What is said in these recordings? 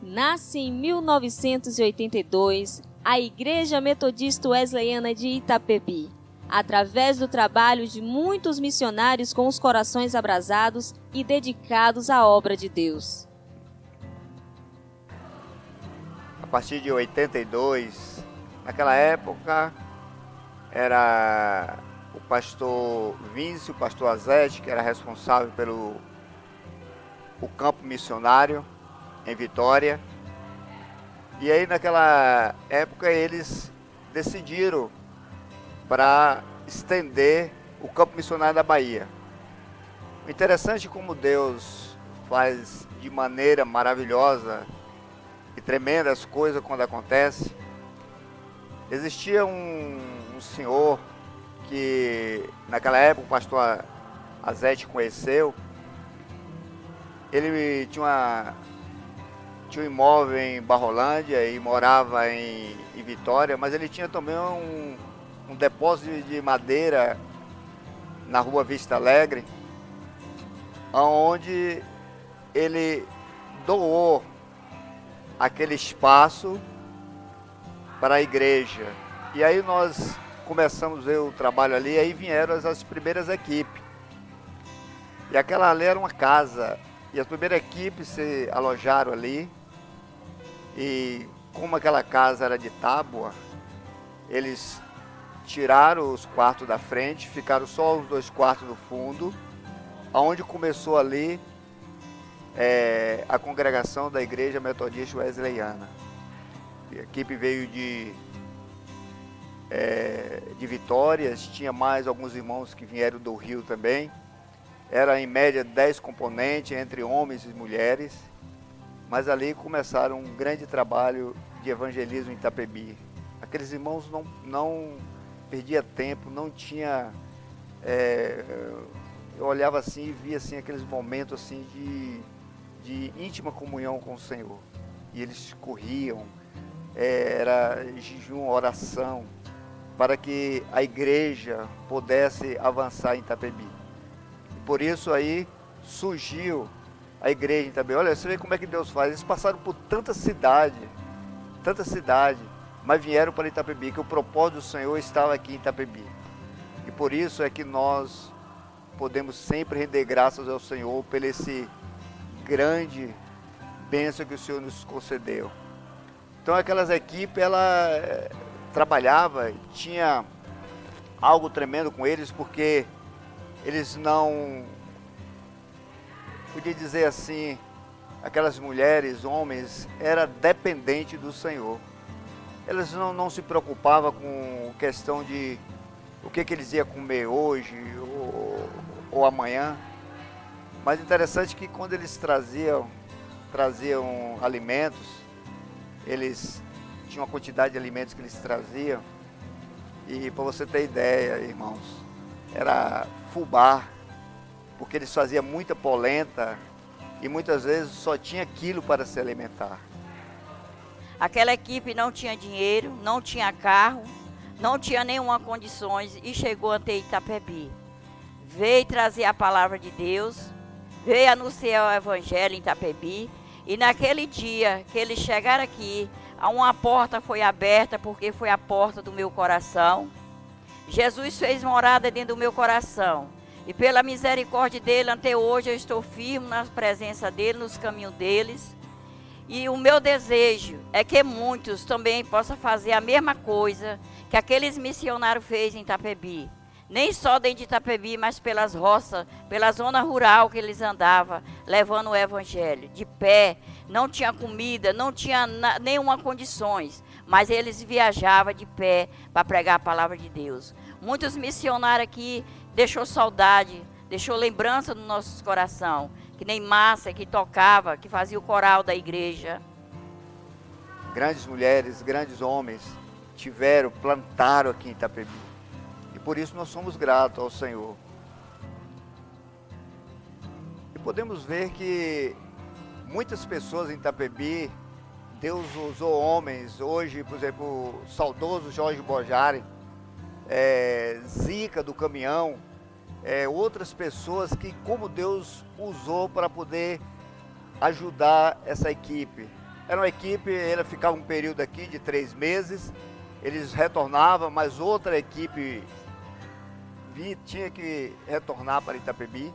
Nasce em 1982 a Igreja Metodista Wesleyana de Itapebi, através do trabalho de muitos missionários com os corações abrasados e dedicados à obra de Deus. A partir de 82, naquela época, era o pastor Vince, o pastor Azete, que era responsável pelo campo missionário em Vitória. E aí naquela época eles decidiram para estender o campo missionário da Bahia. O interessante é como Deus faz de maneira maravilhosa e tremendas coisas quando acontece. Existia um senhor que naquela época o pastor Azete conheceu. Ele tinha um imóvel em Barrolândia e morava em Vitória, mas ele tinha também um depósito de madeira na rua Vista Alegre, onde ele doou aquele espaço para a igreja. E aí nós começamos a ver o trabalho ali, aí vieram as primeiras equipes. E aquela ali era uma casa, e as primeiras equipes se alojaram ali. E como aquela casa era de tábua, eles tiraram os quartos da frente, ficaram só os 2 quartos no fundo, aonde começou ali a congregação da Igreja Metodista Wesleyana. A equipe veio de Vitórias, tinha mais alguns irmãos que vieram do Rio também. Era em média 10 componentes, entre homens e mulheres. Mas ali começaram um grande trabalho de evangelismo em Itapebi. Aqueles irmãos não perdia tempo, não tinha... eu olhava assim e via assim, aqueles momentos assim, de íntima comunhão com o Senhor. E eles corriam, era jejum, oração, para que a igreja pudesse avançar em Itapebi. E por isso aí surgiu a igreja também. Olha, você vê como é que Deus faz. Eles passaram por tanta cidade, mas vieram para Itapebi, que o propósito do Senhor estava aqui em Itapebi. E por isso é que nós podemos sempre render graças ao Senhor por esse grande bênção que o Senhor nos concedeu. Então aquelas equipes, ela trabalhava, tinha algo tremendo com eles, porque eles não... Podia dizer assim, aquelas mulheres, homens, era dependente do Senhor. Eles não se preocupavam com questão de o que eles iam comer hoje ou amanhã. Mas interessante que quando eles traziam alimentos, eles tinham uma quantidade de alimentos que eles traziam. E para você ter ideia, irmãos, era fubá, porque eles faziam muita polenta e muitas vezes só tinha quilo para se alimentar. Aquela equipe não tinha dinheiro, não tinha carro, não tinha nenhuma condições e chegou até Itapebi. Veio trazer a palavra de Deus, veio anunciar o evangelho em Itapebi, e naquele dia que eles chegaram aqui, uma porta foi aberta, porque foi a porta do meu coração. Jesus fez morada dentro do meu coração. E pela misericórdia dele, até hoje eu estou firme na presença dele, nos caminhos deles. E o meu desejo é que muitos também possam fazer a mesma coisa que aqueles missionários fez em Itapebi. Nem só dentro de Itapebi, mas pelas roças, pela zona rural que eles andavam, levando o evangelho. De pé, não tinha comida, não tinha nenhuma condições, mas eles viajavam de pé para pregar a palavra de Deus. Muitos missionários aqui deixou saudade, deixou lembrança no nosso coração, que nem Márcia, que tocava, que fazia o coral da igreja. Grandes mulheres, grandes homens plantaram aqui em Itapebi. E por isso nós somos gratos ao Senhor. E podemos ver que muitas pessoas em Itapebi, Deus usou homens. Hoje, por exemplo, o saudoso Jorge Bojari, Zica do caminhão, outras pessoas que como Deus usou para poder ajudar essa equipe. Era uma equipe, ele ficava um período aqui de 3 meses, eles retornavam, mas outra equipe tinha que retornar para Itapebi.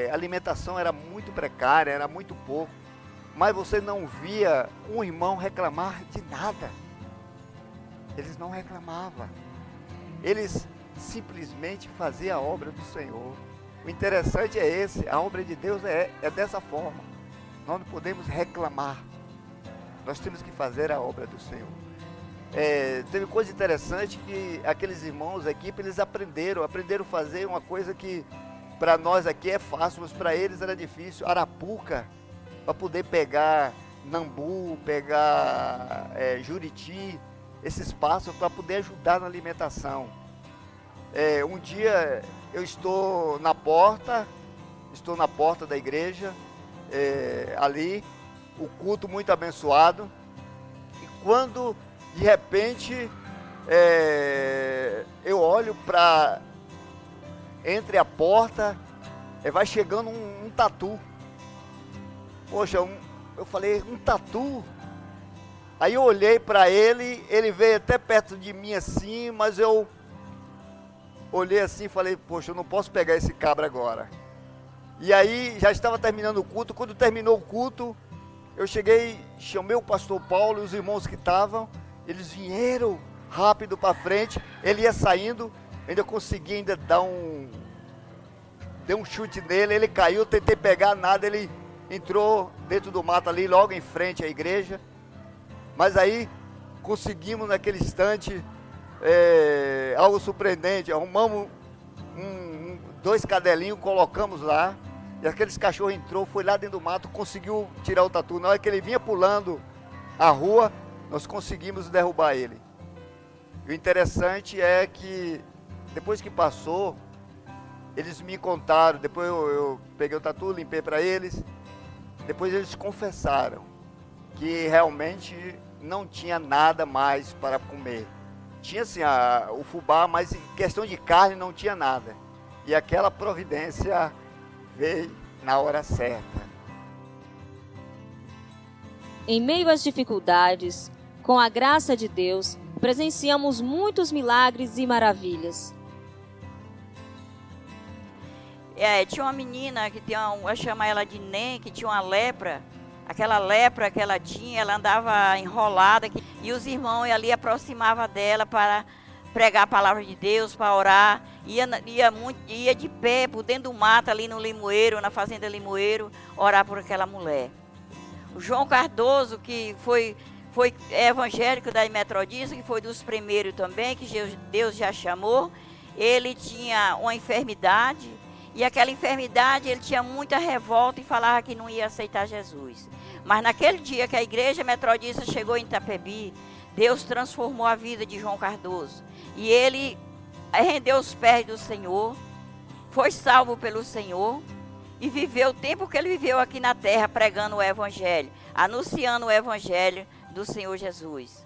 A alimentação era muito precária, era muito pouco, mas você não via um irmão reclamar de nada. Eles não reclamavam, eles simplesmente faziam a obra do Senhor. O interessante é esse, a obra de Deus é dessa forma. Nós não podemos reclamar, nós temos que fazer a obra do Senhor. Teve coisa interessante que aqueles irmãos, a equipe, eles aprenderam a fazer uma coisa que para nós aqui é fácil, mas para eles era difícil. Arapuca, para poder pegar nambu, pegar juriti, esses pássaros para poder ajudar na alimentação. Um dia eu estou na porta da igreja, ali, o culto muito abençoado, e quando de repente eu olho para entre a porta, vai chegando um tatu. Poxa, eu falei, um tatu? Aí eu olhei para ele, ele veio até perto de mim assim, mas eu olhei assim e falei, poxa, eu não posso pegar esse cabra agora. E aí já estava terminando o culto. Quando terminou o culto, eu cheguei, chamei o pastor Paulo e os irmãos que estavam, eles vieram rápido para frente, ele ia saindo, ainda consegui dei um chute nele, ele caiu, tentei pegar nada, ele entrou dentro do mato ali, logo em frente à igreja. Mas aí conseguimos naquele instante algo surpreendente. Arrumamos 2 cadelinhos, colocamos lá, e aqueles cachorros entrou, foi lá dentro do mato, conseguiu tirar o tatu. Na hora que ele vinha pulando a rua, nós conseguimos derrubar ele. E o interessante é que depois que passou, eles me contaram, depois eu peguei o tatu, limpei para eles, depois eles confessaram que realmente não tinha nada mais para comer. Tinha assim o fubá, mas em questão de carne não tinha nada. E aquela providência veio na hora certa. Em meio às dificuldades, com a graça de Deus, presenciamos muitos milagres e maravilhas. Tinha uma menina que eu chamo ela de Nen, que tinha uma lepra. Aquela lepra que ela tinha, ela andava enrolada, e os irmãos ali aproximavam dela para pregar a palavra de Deus, para orar. Ia de pé por dentro do mato ali no Limoeiro, na fazenda Limoeiro, orar por aquela mulher. O João Cardoso, que foi evangélico da Metodista, que foi dos primeiros também, que Deus já chamou, ele tinha uma enfermidade. E aquela enfermidade, ele tinha muita revolta e falava que não ia aceitar Jesus. Mas naquele dia que a igreja metodista chegou em Itapebi, Deus transformou a vida de João Cardoso. E ele rendeu os pés do Senhor, foi salvo pelo Senhor e viveu o tempo que ele viveu aqui na terra pregando o evangelho, anunciando o evangelho do Senhor Jesus.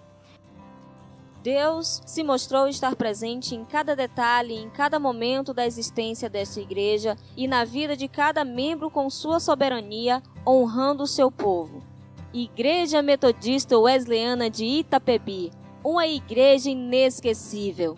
Deus se mostrou estar presente em cada detalhe, em cada momento da existência desta igreja e na vida de cada membro com sua soberania, honrando o seu povo. Igreja Metodista Wesleyana de Itapebi, uma igreja inesquecível.